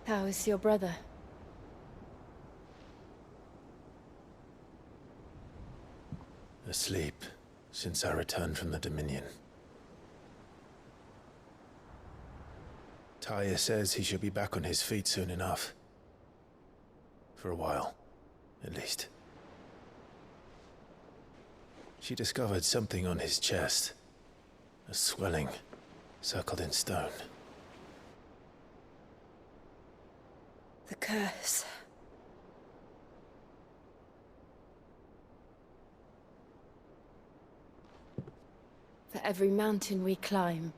How is your brother? Asleep since I returned from the Dominion. Taya says he should be back on his feet soon enough. For a while, at least. She discovered something on his chest. A swelling, circled in stone. The curse. For every mountain we climb,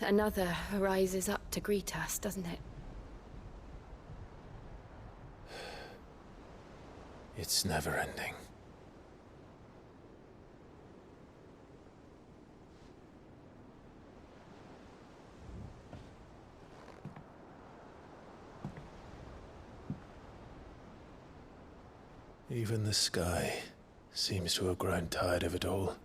another rises up to greet us, doesn't it? It's never ending. Even the sky seems to have grown tired of it all.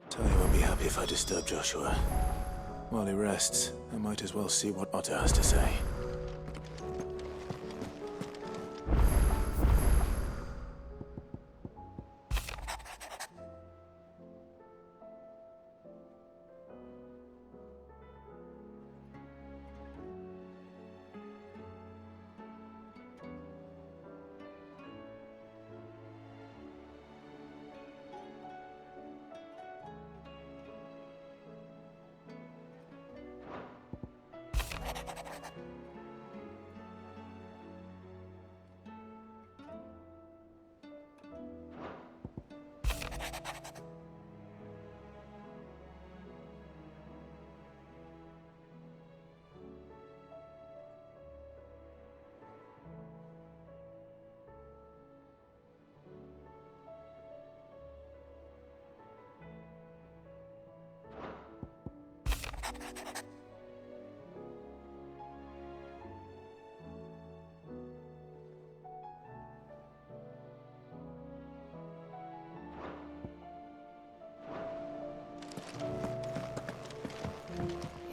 Tony won't be happy if I disturb Joshua. While he rests, I might as well see what Otto has to say.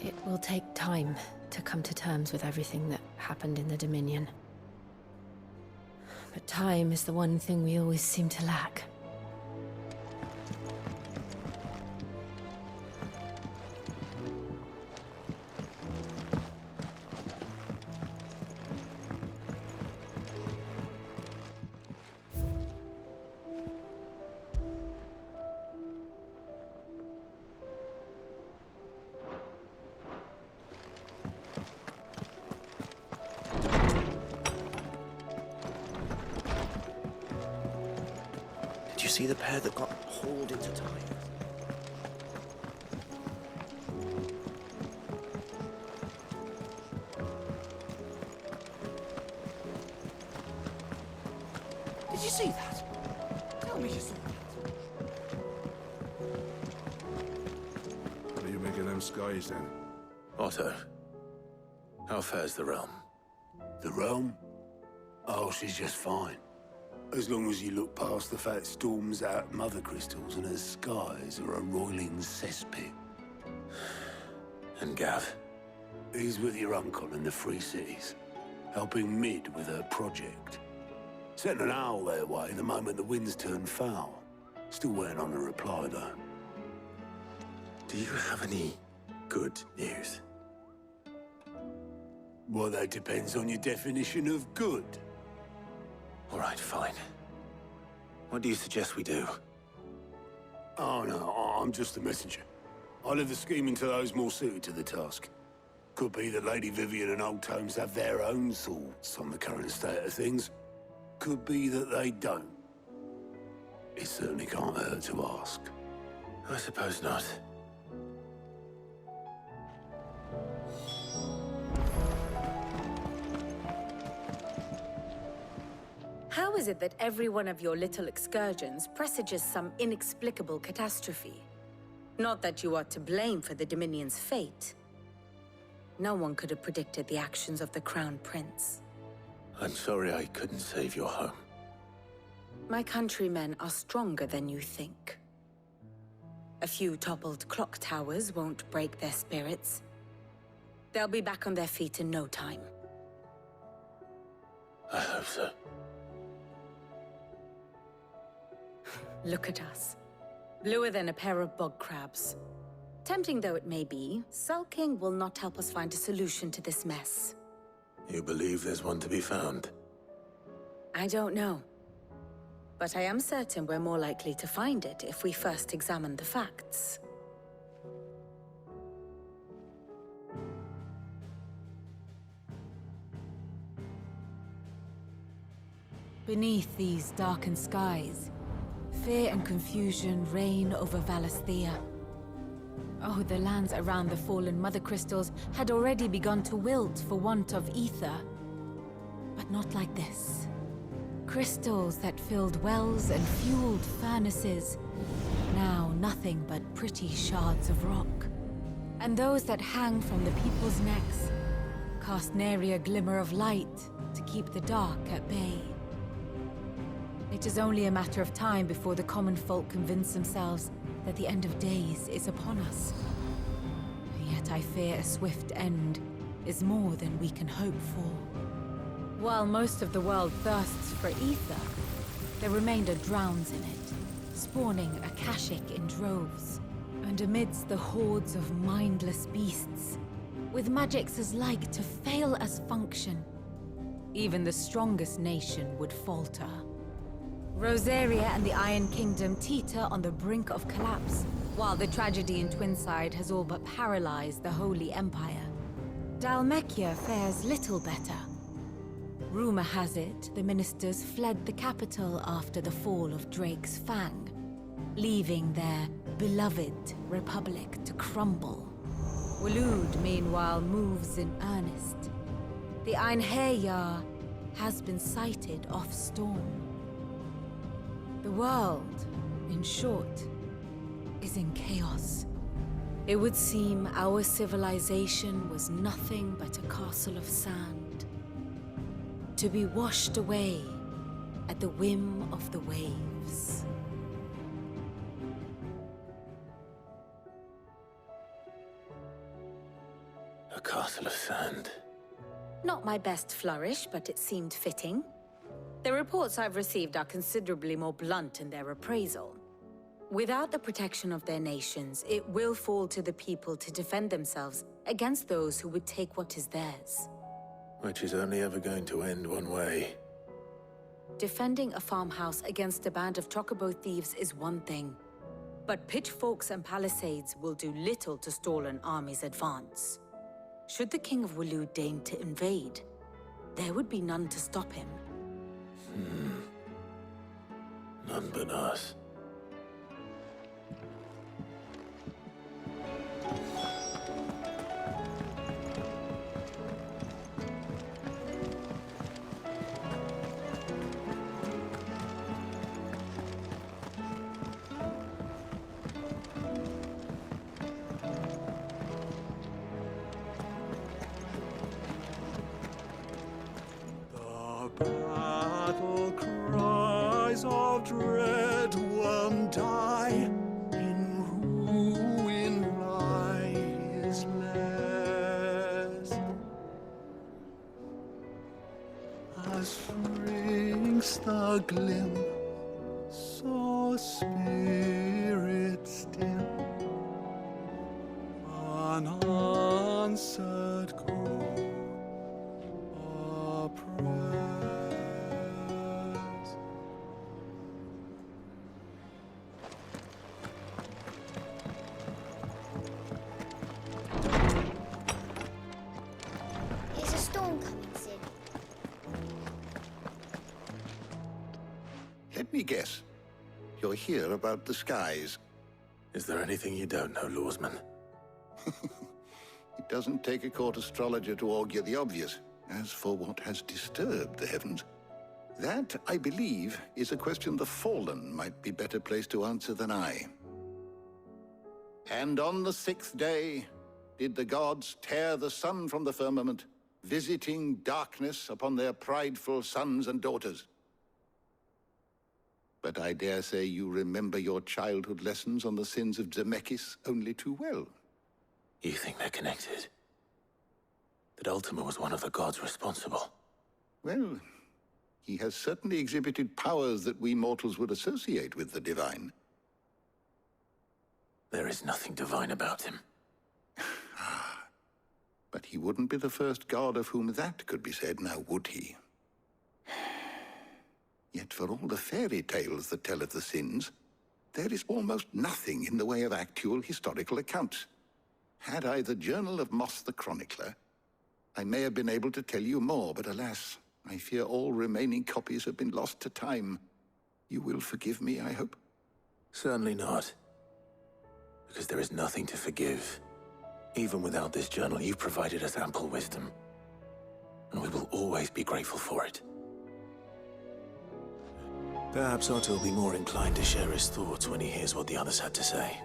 It will take time to come to terms with everything that happened in the Dominion. But time is the one thing we always seem to lack. Did you see the pair that got hauled into time? Did you see that? Tell me you saw that. What do you make of them skies, then? Otto, how fares the realm? The realm? Oh, she's just fine. As long as you look past the fact storms out mother crystals and her skies are a roiling cesspit. And Gav? He's with your uncle in the Free Cities, helping Mid with her project. Sent an owl their way the moment the winds turned foul. Still waiting on a reply, though. Do you have any good news? Well, that depends on your definition of good. All right, fine. What do you suggest we do? Oh, no, I'm just the messenger. I leave the scheming to those more suited to the task. Could be that Lady Vivian and Old Tomes have their own thoughts on the current state of things. Could be that they don't. It certainly can't hurt to ask. I suppose not. How is it that every one of your little excursions presages some inexplicable catastrophe? Not that you are to blame for the Dominion's fate. No one could have predicted the actions of the Crown Prince. I'm sorry I couldn't save your home. My countrymen are stronger than you think. A few toppled clock towers won't break their spirits. They'll be back on their feet in no time. I hope so. Look at us. Bluer than a pair of bog crabs. Tempting though it may be, sulking will not help us find a solution to this mess. You believe there's one to be found? I don't know. But I am certain we're more likely to find it if we first examine the facts. Beneath these darkened skies, fear and confusion reign over Valisthea. Oh, the lands around the fallen Mother Crystals had already begun to wilt for want of ether. But not like this. Crystals that filled wells and fueled furnaces. Now nothing but pretty shards of rock. And those that hang from the people's necks cast nary a glimmer of light to keep the dark at bay. It is only a matter of time before the common folk convince themselves that the end of days is upon us. Yet I fear a swift end is more than we can hope for. While most of the world thirsts for ether, the remainder drowns in it, spawning Akashic in droves. And amidst the hordes of mindless beasts, with magics as like to fail as function, even the strongest nation would falter. Rosaria and the Iron Kingdom teeter on the brink of collapse, while the tragedy in Twinside has all but paralyzed the Holy Empire. Dalmekia fares little better. Rumor has it the ministers fled the capital after the fall of Drake's Fang, leaving their beloved republic to crumble. Waloed, meanwhile, moves in earnest. The Einherjar has been sighted off Storm. The world, in short, is in chaos. It would seem our civilization was nothing but a castle of sand, to be washed away at the whim of the waves. A castle of sand. Not my best flourish, but it seemed fitting. The reports I've received are considerably more blunt in their appraisal. Without the protection of their nations, it will fall to the people to defend themselves against those who would take what is theirs. Which is only ever going to end one way. Defending a farmhouse against a band of chocobo thieves is one thing, but pitchforks and palisades will do little to stall an army's advance. Should the King of Waloed deign to invade, there would be none to stop him. None but us. The battle cries of dread one die, in ruin lie his lares. As shrinks the glim, so spirits dim, unanswered call a prayer. Is a storm coming, Sid? Let me guess. You're here about the skies. Is there anything you don't know, Lawsman? It doesn't take a court astrologer to augur the obvious. As for what has disturbed the heavens, that, I believe, is a question the Fallen might be better placed to answer than I. And on the 6th day did the gods tear the sun from the firmament, visiting darkness upon their prideful sons and daughters. But I dare say you remember your childhood lessons on the sins of Zemeckis only too well. You think they're connected? That Ultima was one of the gods responsible? Well, he has certainly exhibited powers that we mortals would associate with the divine. There is nothing divine about him. But he wouldn't be the first god of whom that could be said, now would he? Yet for all the fairy tales that tell of the sins, there is almost nothing in the way of actual historical accounts. Had I the Journal of Moss the Chronicler, I may have been able to tell you more, but alas, I fear all remaining copies have been lost to time. You will forgive me, I hope? Certainly not. Because there is nothing to forgive. Even without this journal, you've provided us ample wisdom. And we will always be grateful for it. Perhaps Otto will be more inclined to share his thoughts when he hears what the others had to say.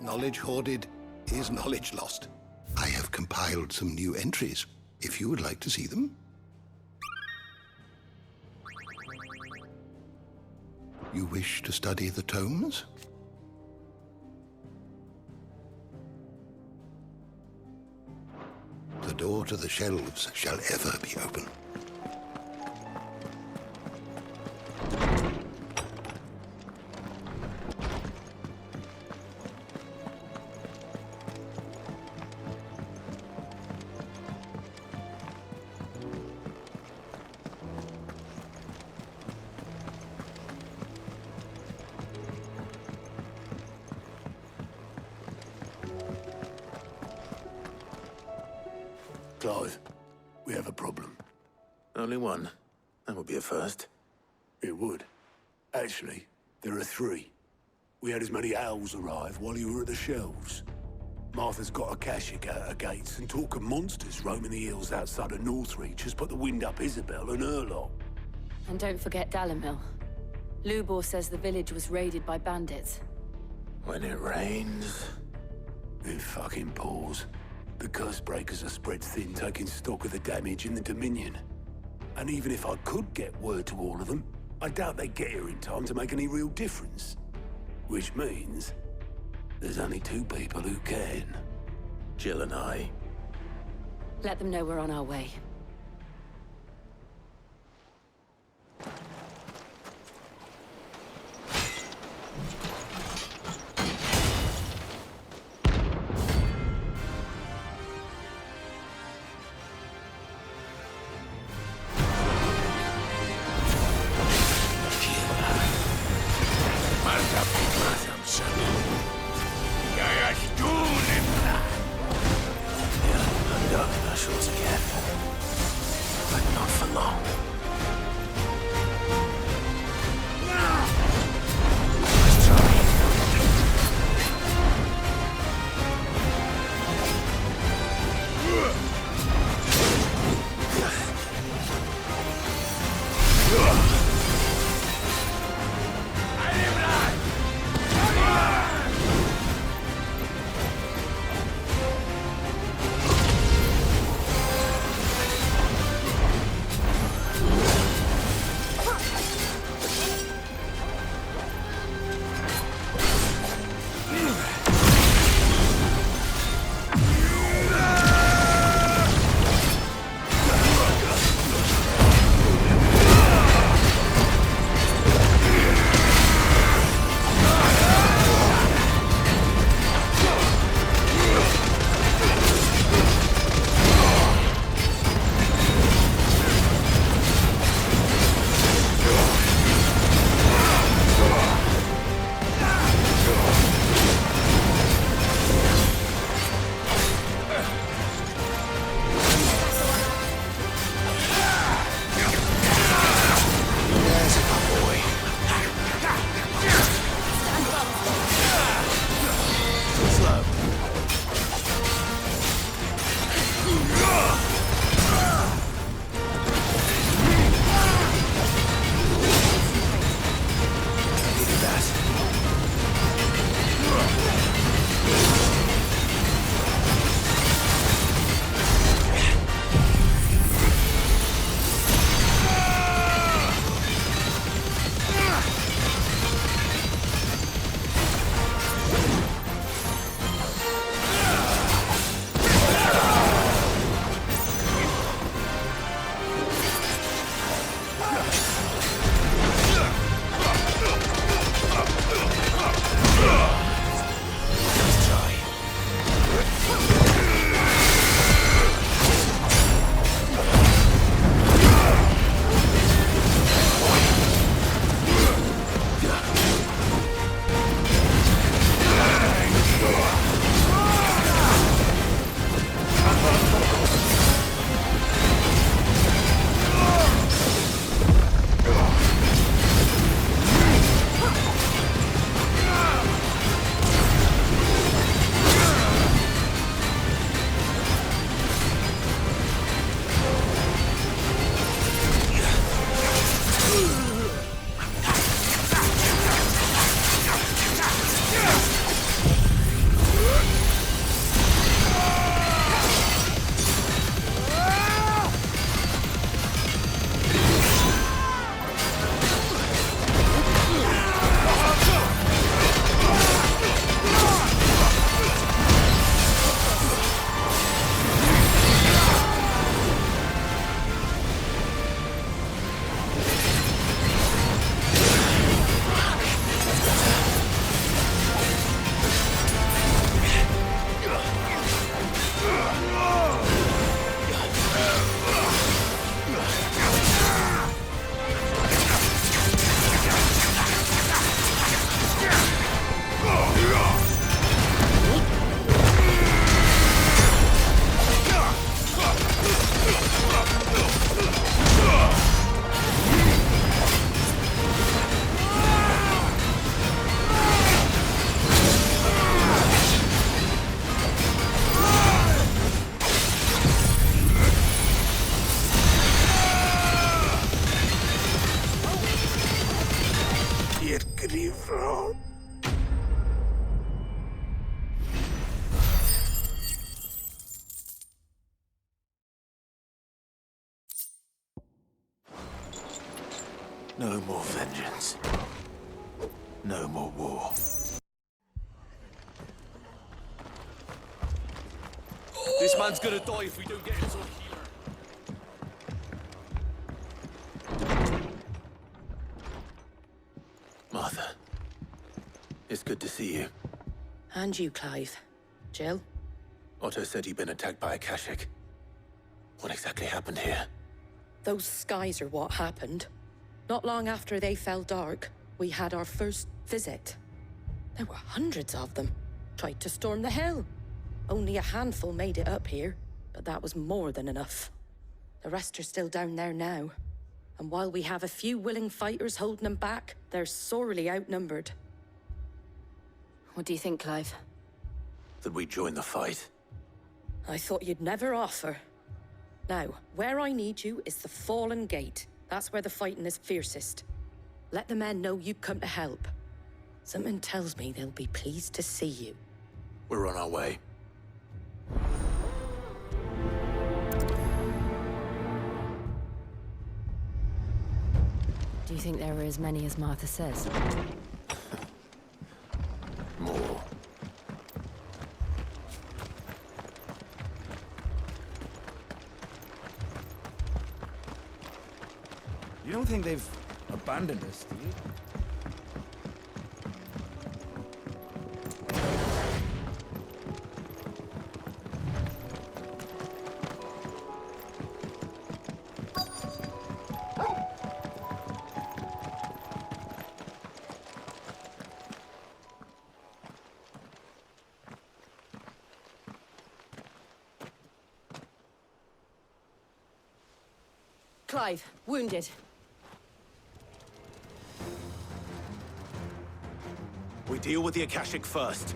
Knowledge hoarded is knowledge lost. I have compiled some new entries, if you would like to see them. You wish to study the tomes? The door to the shelves shall ever be open. Clive, we have a problem. Only one. That would be a first. It would. Actually, there are 3. We had as many owls arrive while you were at the shelves. Martha's got a Kashik out her gates, and talk of monsters roaming the hills outside of Northreach has put the wind up Isabel and her lot. And don't forget Dalimil. Lubor says the village was raided by bandits. When it rains... It fucking pours. The curse breakers are spread thin, taking stock of the damage in the Dominion. And even if I could get word to all of them, I doubt they'd get here in time to make any real difference. Which means there's only 2 people who can. Jill and I. Let them know we're on our way. Dark Nationals again. No more vengeance. No more war. This man's gonna die if we don't get him to a healer. Martha. It's good to see you. And you, Clive. Jill? Otto said you'd been attacked by a Akashic. What exactly happened here? Those skies are what happened. Not long after they fell dark, we had our first visit. There were hundreds of them. Tried to storm the hill. Only a handful made it up here, but that was more than enough. The rest are still down there now. And while we have a few willing fighters holding them back, they're sorely outnumbered. What do you think, Clive? That we join the fight? I thought you'd never offer. Now, where I need you is the Fallen Gate. That's where the fighting is fiercest. Let the men know you've come to help. Something tells me they'll be pleased to see you. We're on our way. Do you think there are as many as Martha says? More. You don't think they've abandoned us, do you? Clive, wounded. We deal with the Akashic first.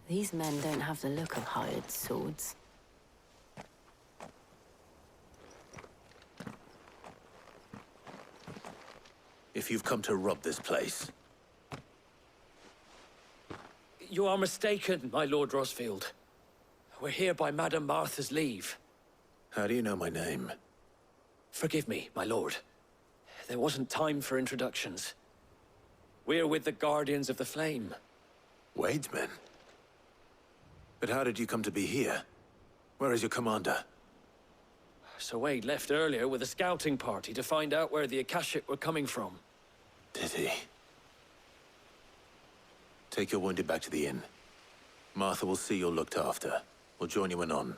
These men don't have the look of hired swords. If you've come to rob this place, You are mistaken, my Lord Rosfield. We're here by Madame Martha's leave. how do you know my name? Forgive me, my lord. There wasn't time for introductions. We're with the Guardians of the Flame. Wade's men? But how did you come to be here? Where is your commander? Sir Wade left earlier with a scouting party to find out where the Akashic were coming from. Did he? Take your wounded back to the inn. Martha will see you're looked after. We'll join you anon.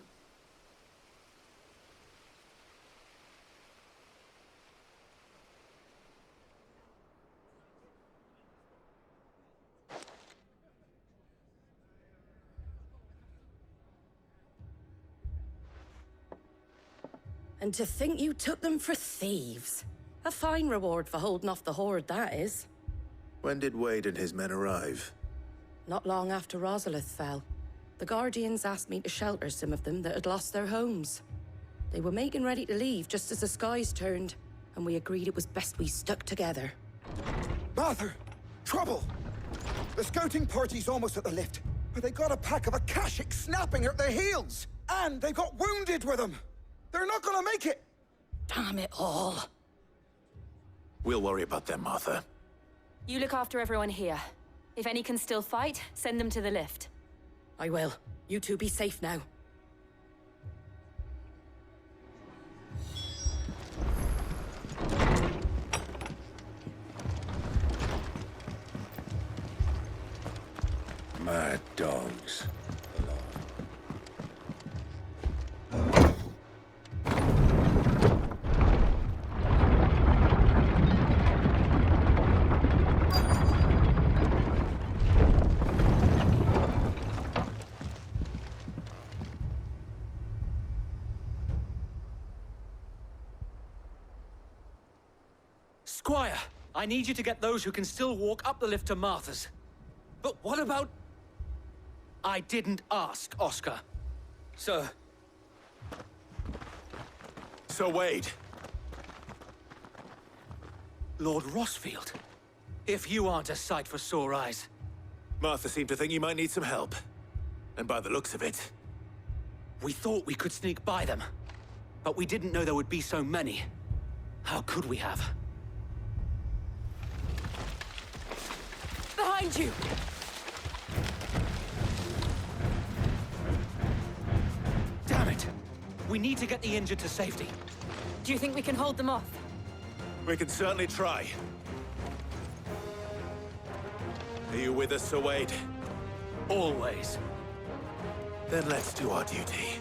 And to think you took them for thieves. A fine reward for holding off the horde, that is. When did Wade and his men arrive? Not long after Rosalith fell. The Guardians asked me to shelter some of them that had lost their homes. They were making ready to leave just as the skies turned, and we agreed it was best we stuck together. Martha! Trouble! The scouting party's almost at the lift. But they got a pack of Akashics snapping at their heels! And they got wounded with them! They're not gonna make it! Damn it all. We'll worry about them, Martha. You look after everyone here. If any can still fight, send them to the lift. I will. You two be safe now. Mad dogs. Squire, I need you to get those who can still walk up the lift to Martha's. But what about... I didn't ask, Oscar. Sir. Sir Wade. Lord Rossfield. If you aren't a sight for sore eyes. Martha seemed to think you might need some help. And by the looks of it... We thought we could sneak by them. But we didn't know there would be so many. How could we have? Behind you! Damn it! We need to get the injured to safety. Do you think we can hold them off? We can certainly try. Are you with us, Sir Wade? Always. Then let's do our duty.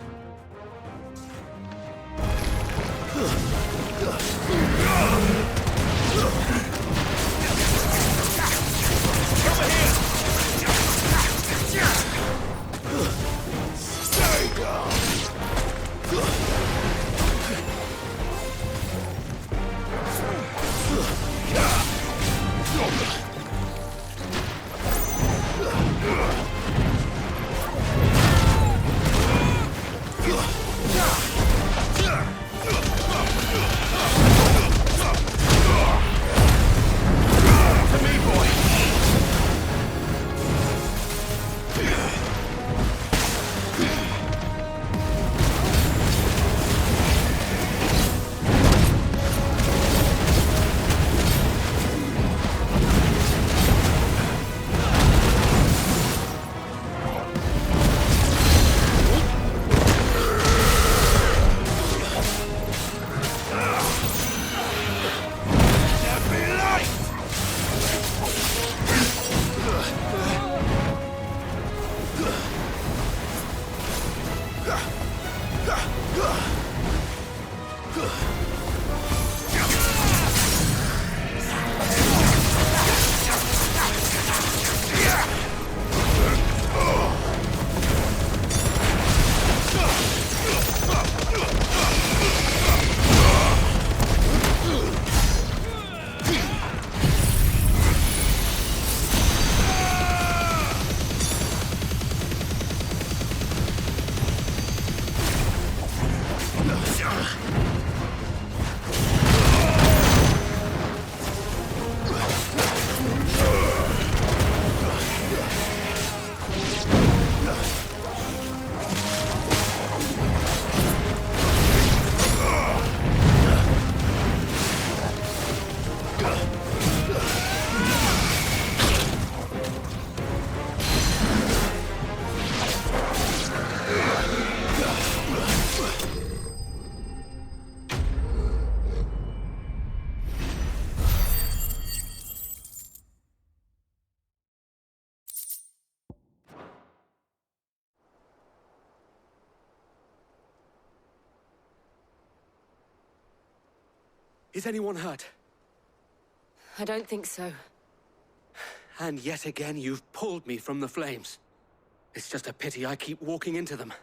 Stay down! Is anyone hurt? I don't think so. And yet again, you've pulled me from the flames. It's just a pity I keep walking into them.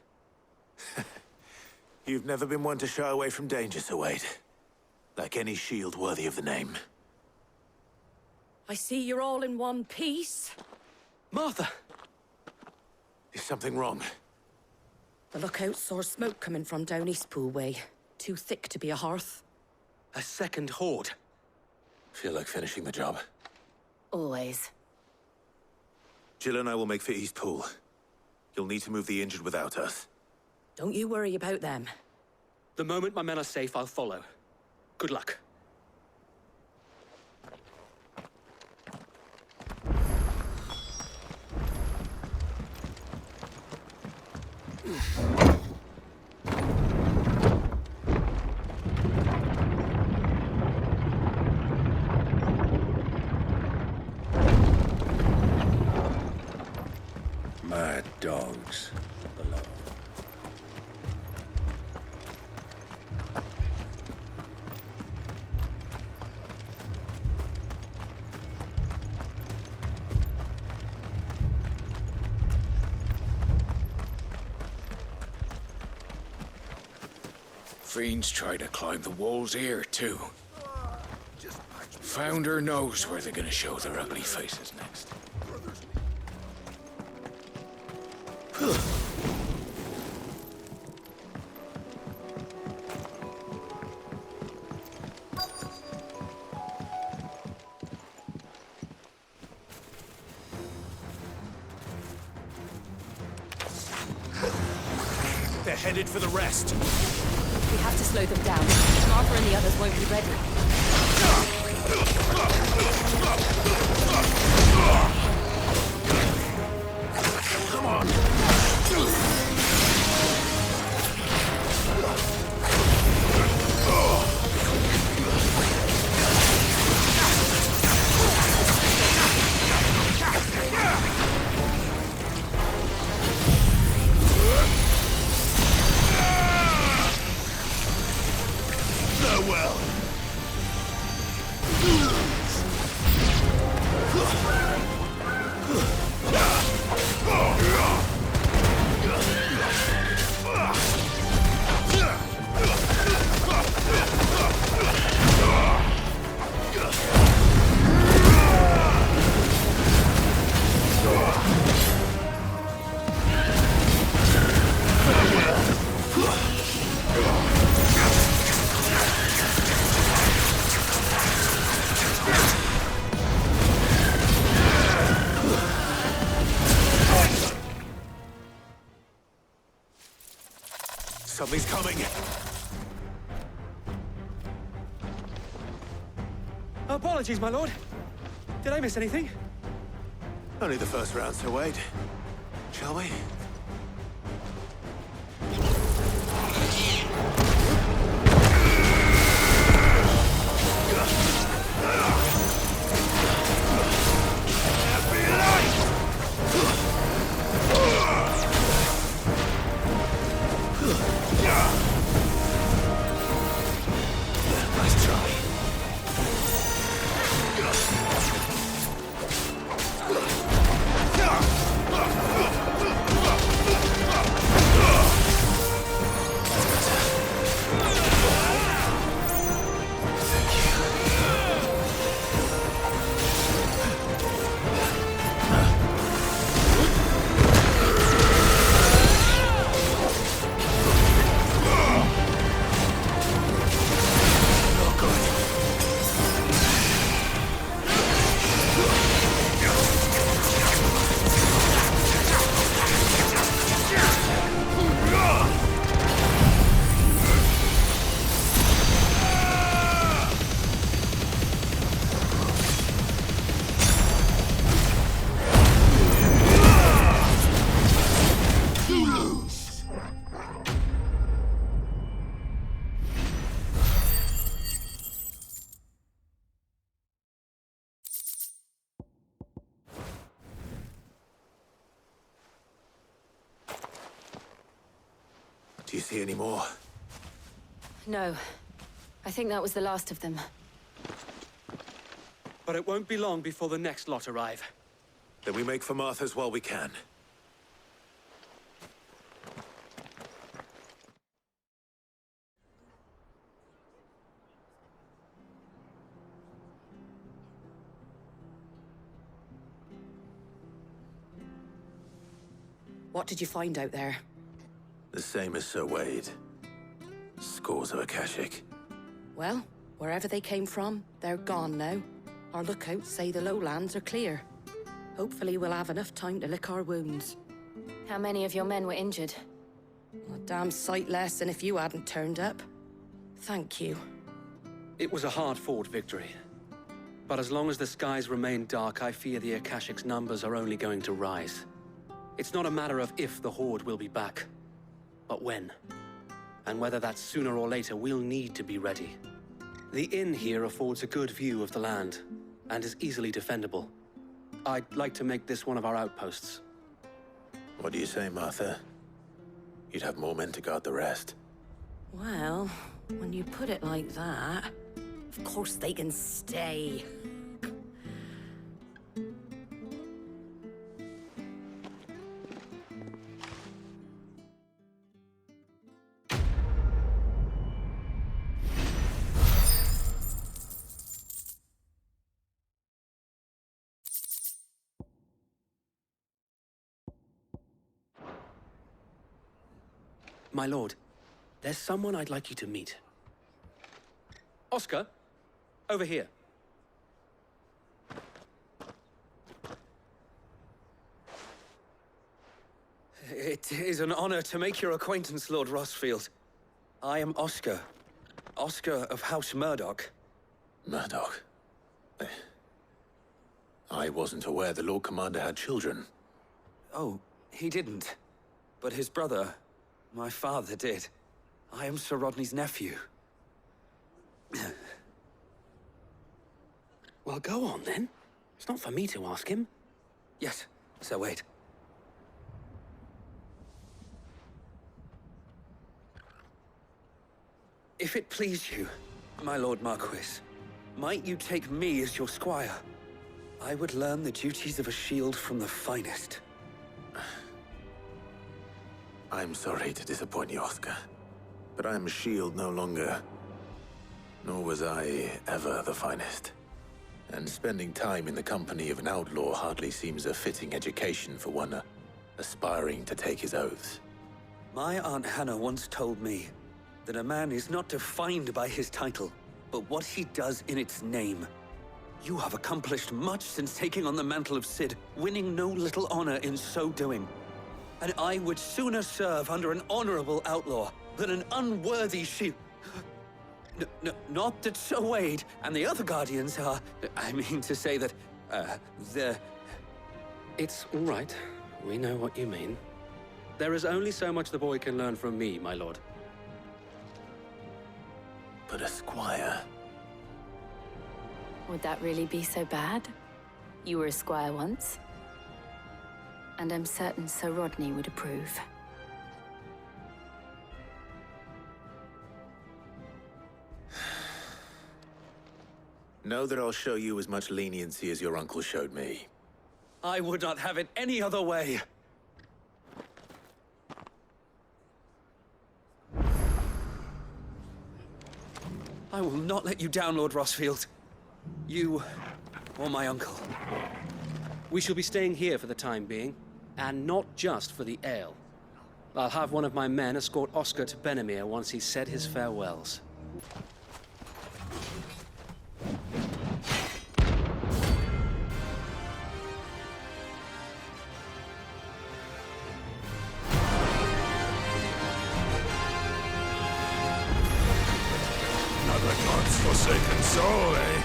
You've never been one to shy away from danger, Sir Wade. Like any shield worthy of the name. I see you're all in one piece. Martha! Is something wrong? The lookout saw smoke coming from down Eastpool way. Too thick to be a hearth. A second horde. Feel like finishing the job? Always. Jill and I will make for Eastpool. You'll need to move the injured without us. Don't you worry about them. The moment my men are safe, I'll follow. Good luck. Mad dogs below. Fiends try to climb the walls here, too. Founder knows where they're gonna show their ugly faces next. They're headed for the rest. We have to slow them down. Martha and the others won't be ready. Come on! Farewell! Something's coming! Apologies, my lord. Did I miss anything? Only the first round, so wait. Shall we? Nice try. Do you see any more? No. I think that was the last of them. But it won't be long before the next lot arrive. Then we make for Martha's while we can. What did you find out there? The same as Sir Wade. Scores of Akashic. Well, wherever they came from, they're gone now. Our lookouts say the lowlands are clear. Hopefully we'll have enough time to lick our wounds. How many of your men were injured? A damn sight less than if you hadn't turned up. Thank you. It was a hard-fought victory. But as long as the skies remain dark, I fear the Akashic's numbers are only going to rise. It's not a matter of if the Horde will be back, but when. And whether that's sooner or later, we'll need to be ready. The inn here affords a good view of the land, and is easily defendable. I'd like to make this one of our outposts. What do you say, Martha? You'd have more men to guard the rest. Well, when you put it like that, of course they can stay. My lord, there's someone I'd like you to meet. Oscar, over here. It is an honor to make your acquaintance, Lord Rossfield. I am Oscar. Oscar of House Murdoch. Murdoch? I wasn't aware the Lord Commander had children. Oh, he didn't. But his brother, my father, did. I am Sir Rodney's nephew. Well, go on then. It's not for me to ask him. Yes, Sir Wade. If it please you, my Lord Marquis, might you take me as your squire? I would learn the duties of a shield from the finest. I'm sorry to disappoint you, Oscar, but I'm a shield no longer. Nor was I ever the finest. And spending time in the company of an outlaw hardly seems a fitting education for one aspiring to take his oaths. My Aunt Hannah once told me that a man is not defined by his title, but what he does in its name. You have accomplished much since taking on the mantle of Cid, winning no little honor in so doing. And I would sooner serve under an honorable outlaw than an unworthy shield. Not that Sir Wade and the other Guardians are... I mean to say that, they're... It's all right. We know what you mean. There is only so much the boy can learn from me, my lord. But a squire... Would that really be so bad? You were a squire once. And I'm certain Sir Rodney would approve. Know that I'll show you as much leniency as your uncle showed me. I would not have it any other way. I will not let you down, Lord Rossfield. You, or my uncle. We shall be staying here for the time being, and not just for the ale. I'll have one of my men escort Oscar to Benimir once he's said his farewells. Another God's forsaken soul, eh?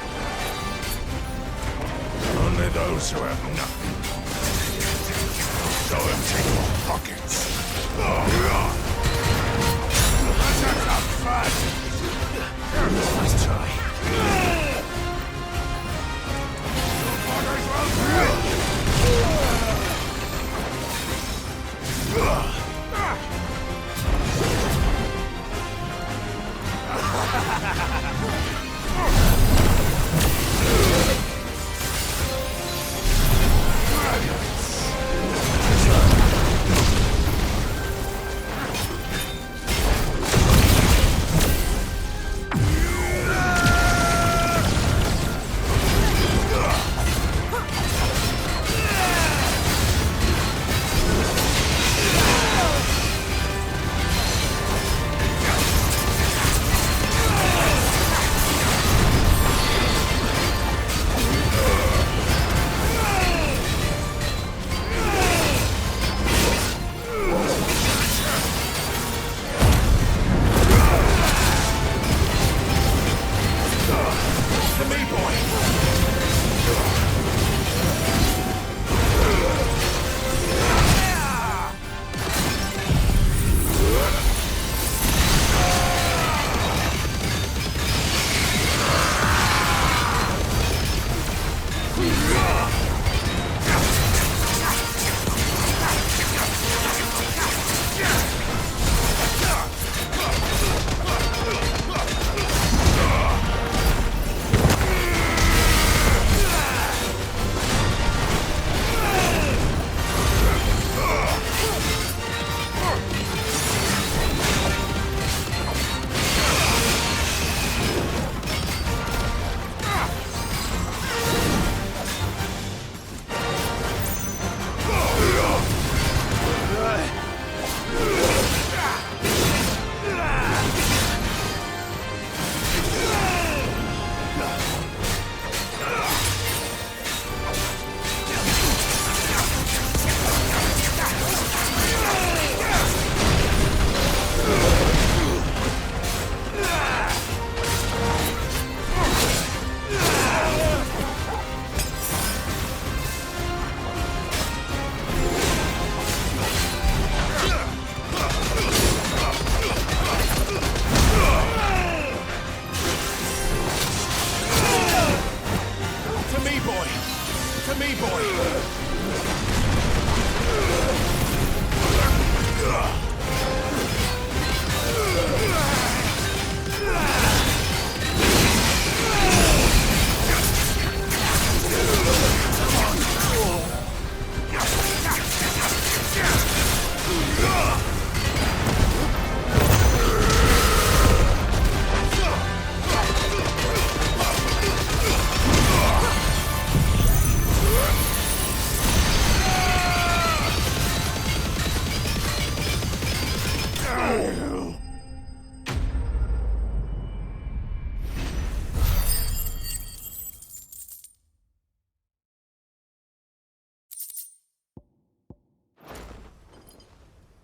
Only those who have nothing. So empty pockets. That's not fun. Nice try.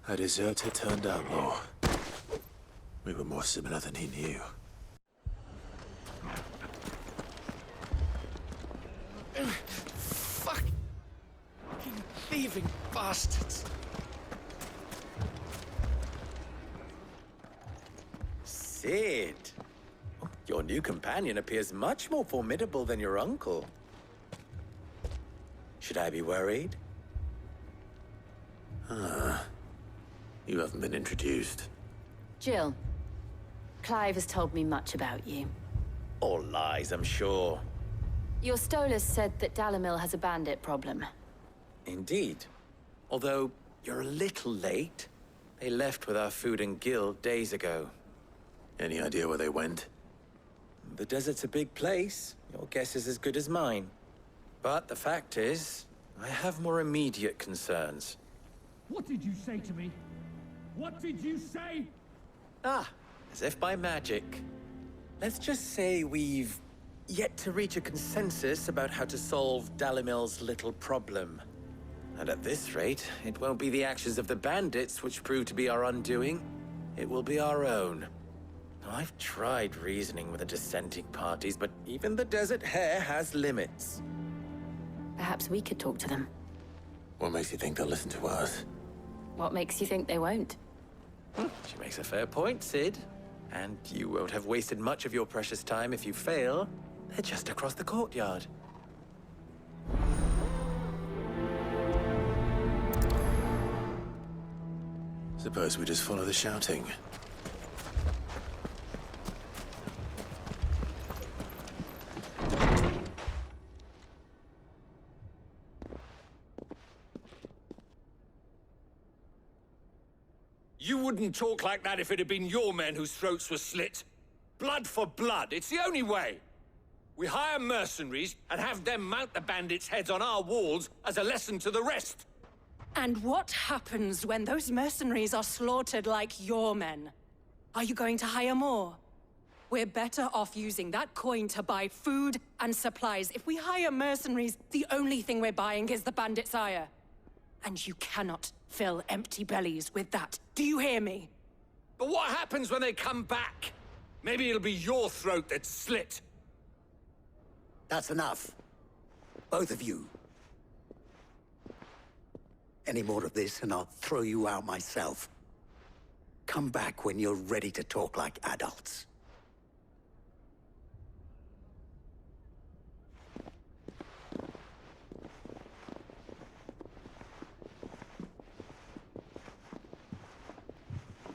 A deserter turned outlaw. We were more similar than he knew. Fucking thieving bastards. Sid. Your new companion appears much more formidable than your uncle. Should I be worried? You haven't been introduced. Jill. Clive has told me much about you. All lies, I'm sure. Your Stolas said that Dalamil has a bandit problem. Indeed. Although, you're a little late. They left with our food and guild days ago. Any idea where they went? The desert's a big place. Your guess is as good as mine. But the fact is, I have more immediate concerns. What did you say to me? What did you say? Ah, as if by magic. Let's just say we've yet to reach a consensus about how to solve Dalamil's little problem. And at this rate, it won't be the actions of the bandits which prove to be our undoing. It will be our own. Now, I've tried reasoning with the dissenting parties, but even the Desert Hare has limits. Perhaps we could talk to them. What makes you think they'll listen to us? What makes you think they won't? She makes a fair point, Sid. And you won't have wasted much of your precious time if you fail. They're just across the courtyard. Suppose we just follow the shouting. You wouldn't talk like that if it had been your men whose throats were slit. Blood for blood, it's the only way. We hire mercenaries and have them mount the bandits' heads on our walls as a lesson to the rest. And what happens when those mercenaries are slaughtered like your men? Are you going to hire more? We're better off using that coin to buy food and supplies. If we hire mercenaries, the only thing we're buying is the bandits' ire. And you cannot fill empty bellies with that. Do you hear me? But what happens when they come back? Maybe it'll be your throat that's slit. That's enough. Both of you. Any more of this and I'll throw you out myself. Come back when you're ready to talk like adults.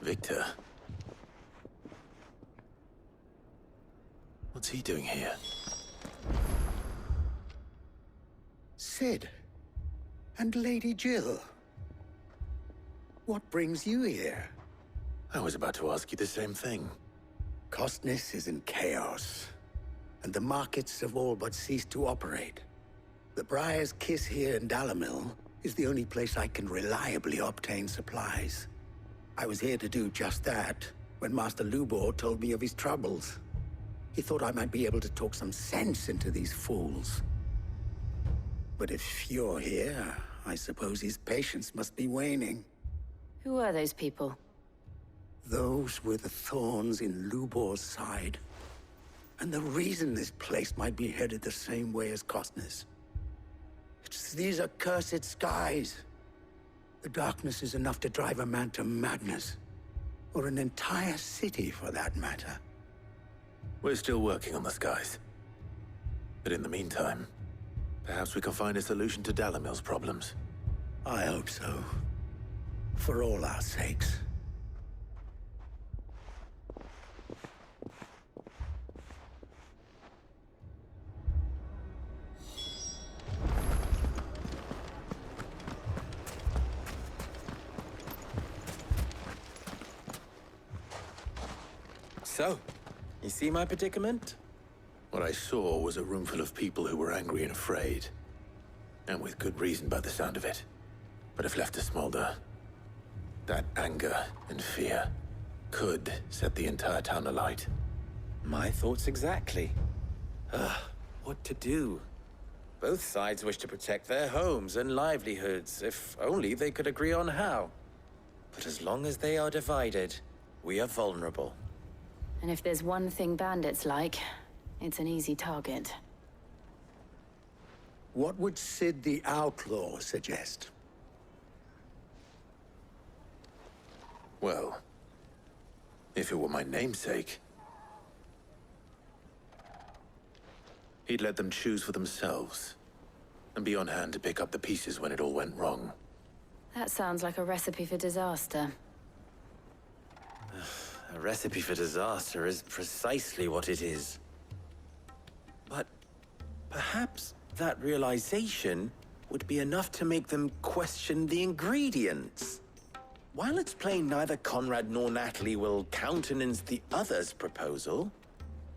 Victor. What's he doing here? Sid. And Lady Jill. What brings you here? I was about to ask you the same thing. Costness is in chaos, and the markets have all but ceased to operate. The Briar's Kiss here in Dalamil is the only place I can reliably obtain supplies. I was here to do just that when Master Lubor told me of his troubles. He thought I might be able to talk some sense into these fools. But if you're here, I suppose his patience must be waning. Who are those people? Those were the thorns in Lubor's side. And the reason this place might be headed the same way as Costness. It's these accursed skies. The darkness is enough to drive a man to madness. Or an entire city, for that matter. We're still working on the skies. But in the meantime, perhaps we can find a solution to Dalamil's problems. I hope so. For all our sakes. So, you see my predicament? What I saw was a room full of people who were angry and afraid. And with good reason by the sound of it. But if left to smolder, that anger and fear could set the entire town alight. My thoughts exactly. What to do? Both sides wish to protect their homes and livelihoods, if only they could agree on how. But as long as they are divided, we are vulnerable. And if there's one thing bandits like, it's an easy target. What would Sid the Outlaw suggest? Well, if it were my namesake, he'd let them choose for themselves, and be on hand to pick up the pieces when it all went wrong. That sounds like a recipe for disaster. A recipe for disaster is precisely what it is. But perhaps that realization would be enough to make them question the ingredients. While it's plain neither Conrad nor Natalie will countenance the other's proposal,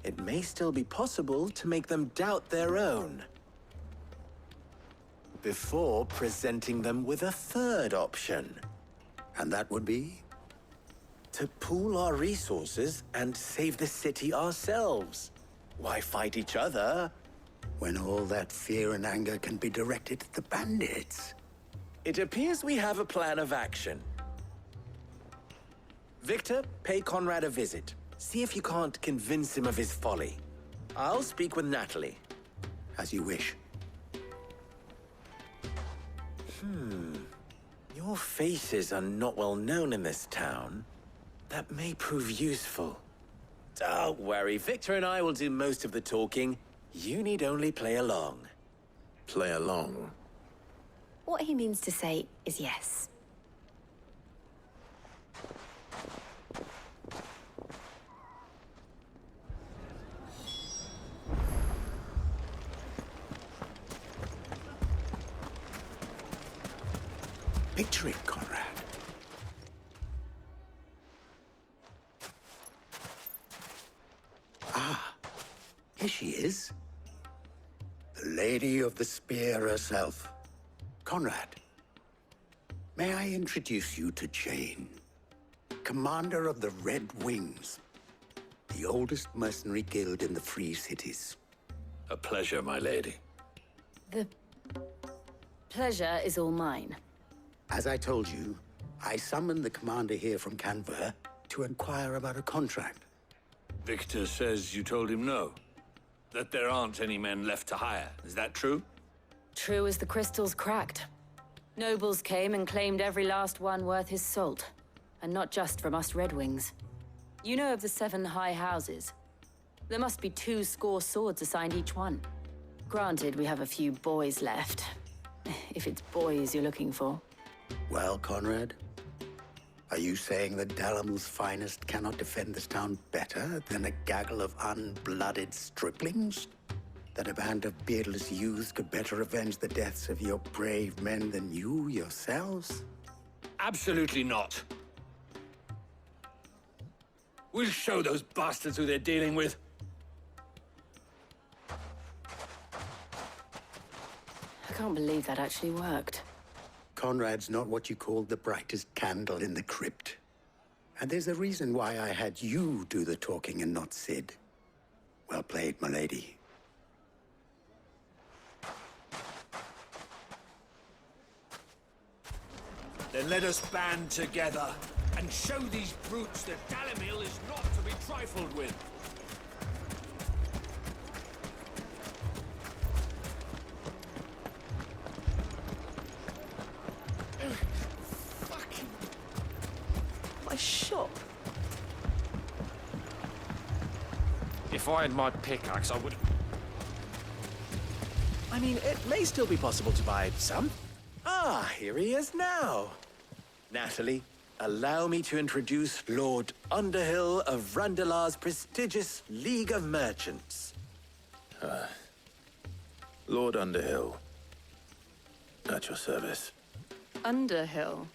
it may still be possible to make them doubt their own. Before presenting them with a third option. And that would be? To pool our resources and save the city ourselves. Why fight each other? When all that fear and anger can be directed at the bandits. It appears we have a plan of action. Victor, pay Conrad a visit. See if you can't convince him of his folly. I'll speak with Natalie. As you wish. Your faces are not well known in this town. That may prove useful. Don't worry, Victor and I will do most of the talking. You need only play along. Play along? What he means to say is yes. Picture it, Conrad. Ah, here she is. The Lady of the Spear herself. Conrad, may I introduce you to Jane, commander of the Red Wings, the oldest mercenary guild in the Free Cities. A pleasure, my lady. The pleasure is all mine. As I told you, I summoned the commander here from Canver to inquire about a contract. Victor says you told him no. That there aren't any men left to hire. Is that true? True as the crystals cracked. Nobles came and claimed every last one worth his salt. And not just from us Red Wings. You know of the 7 high houses. There must be 2 swords assigned each one. Granted, we have a few boys left. If it's boys you're looking for. Well, Conrad, are you saying that Dalamil's finest cannot defend this town better than a gaggle of unblooded striplings? That a band of beardless youths could better avenge the deaths of your brave men than you yourselves? Absolutely not. We'll show those bastards who they're dealing with. I can't believe that actually worked. Conrad's not what you called the brightest candle in the crypt. And there's a reason why I had you do the talking and not Sid. Well played, my lady. Then let us band together and show these brutes that Dalimil is not to be trifled with. Fucking... my shop. If I had my pickaxe, I would... I mean, it may still be possible to buy some. Ah, here he is now. Natalie, allow me to introduce Lord Underhill of Randalar's prestigious League of Merchants. Lord Underhill. At your service. Underhill?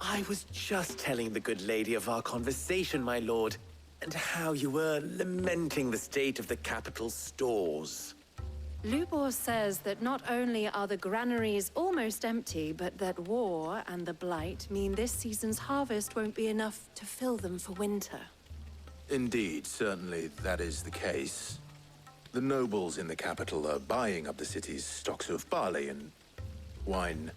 I was just telling the good lady of our conversation, my lord, and how you were lamenting the state of the capital's stores. Lubor says that not only are the granaries almost empty, but that war and the Blight mean this season's harvest won't be enough to fill them for winter. Indeed, certainly that is the case. The nobles in the capital are buying up the city's stocks of barley and wine,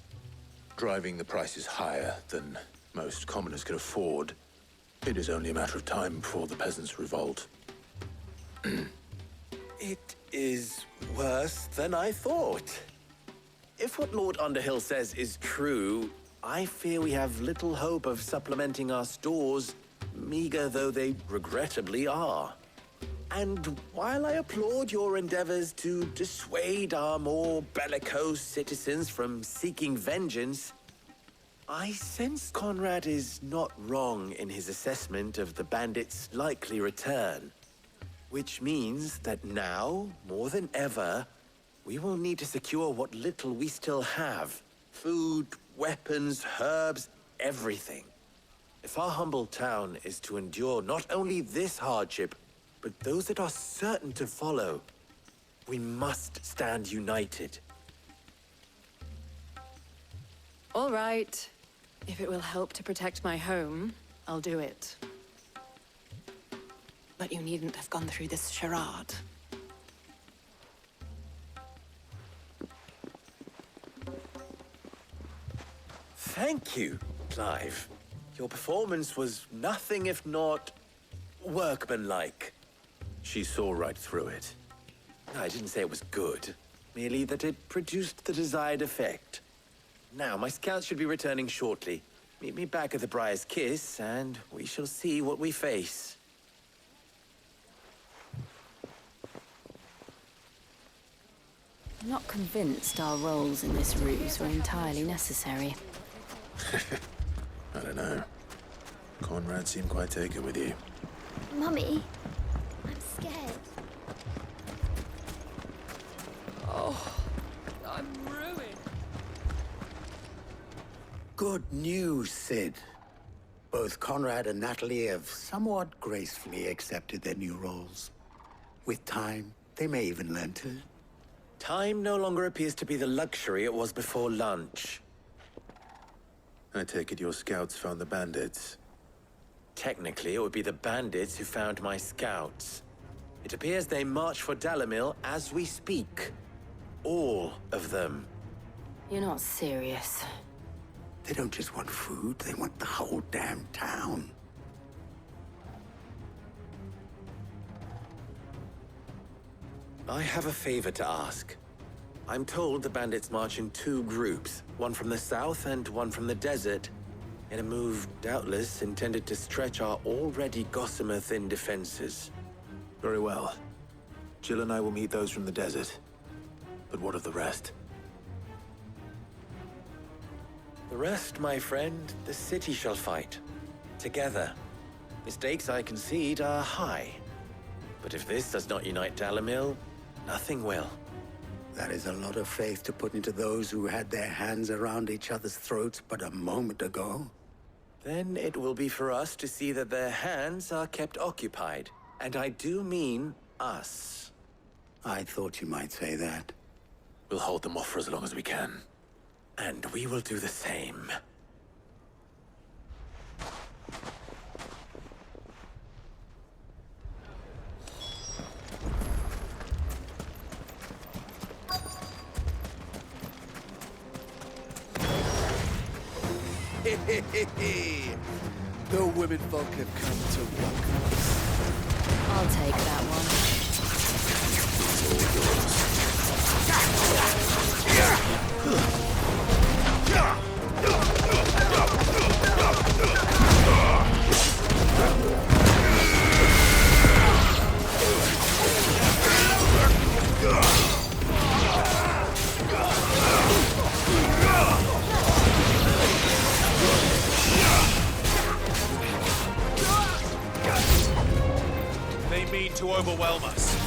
driving the prices higher than most commoners can afford, it is only a matter of time before the peasants revolt. It is worse than I thought. If what Lord Underhill says is true, I fear we have little hope of supplementing our stores, meager though they regrettably are. And while I applaud your endeavors to dissuade our more bellicose citizens from seeking vengeance, I sense Conrad is not wrong in his assessment of the bandits' likely return. Which means that now, more than ever, we will need to secure what little we still have. Food, weapons, herbs, everything. If our humble town is to endure not only this hardship, but those that are certain to follow, we must stand united. All right. If it will help to protect my home, I'll do it. But you needn't have gone through this charade. Thank you, Clive. Your performance was nothing if not workmanlike. She saw right through it. I didn't say it was good, merely that it produced the desired effect. Now, my scouts should be returning shortly. Meet me back at the Briar's Kiss, and we shall see what we face. I'm not convinced our roles in this ruse were entirely necessary. I don't know. Conrad seemed quite taken with you. Mummy, I'm scared. Oh, I'm ruined. Good news, Sid. Both Conrad and Natalie have somewhat gracefully accepted their new roles. With time, they may even learn to. Time no longer appears to be the luxury it was before lunch. I take it your scouts found the bandits. Technically, it would be the bandits who found my scouts. It appears they march for Dalimil as we speak. All of them. You're not serious. They don't just want food, they want the whole damn town. I have a favor to ask. I'm told the bandits march in two groups, one from the south and one from the desert, in a move doubtless intended to stretch our already gossamer-thin defenses. Very well. Jill and I will meet those from the desert. But what of the rest? The rest, my friend, the city shall fight. Together. The stakes, I concede, are high. But if this does not unite Dalimil, nothing will. That is a lot of faith to put into those who had their hands around each other's throats but a moment ago. Then it will be for us to see that their hands are kept occupied. And I do mean us. I thought you might say that. We'll hold them off for as long as we can. And we will do the same. The women folk have come to welcome us. I'll take that one. They mean to overwhelm us.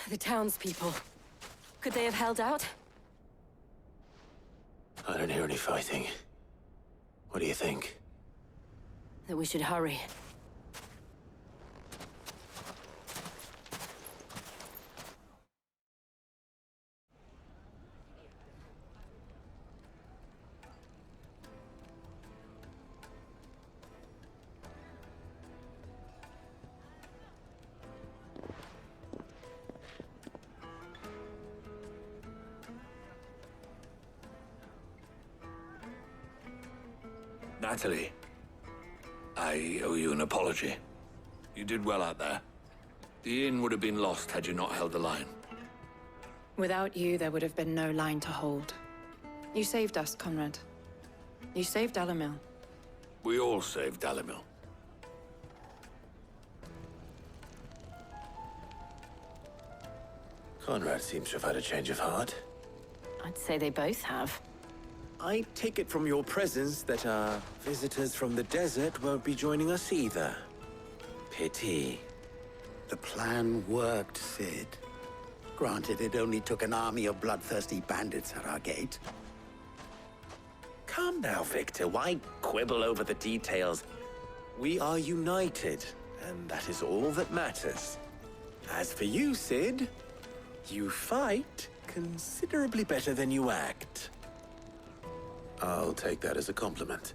The townspeople. Could they have held out? I don't hear any fighting. What do you think? That we should hurry. Natalie, I owe you an apology. You did well out there. The inn would have been lost had you not held the line. Without you, there would have been no line to hold. You saved us, Conrad. You saved Dalimil. We all saved Dalimil. Conrad seems to have had a change of heart. I'd say they both have. I take it from your presence that our visitors from the desert won't be joining us either. Pity. The plan worked, Sid. Granted, it only took an army of bloodthirsty bandits at our gate. Calm now, Victor. Why quibble over the details? We are united, and that is all that matters. As for you, Sid, you fight considerably better than you act. I'll take that as a compliment.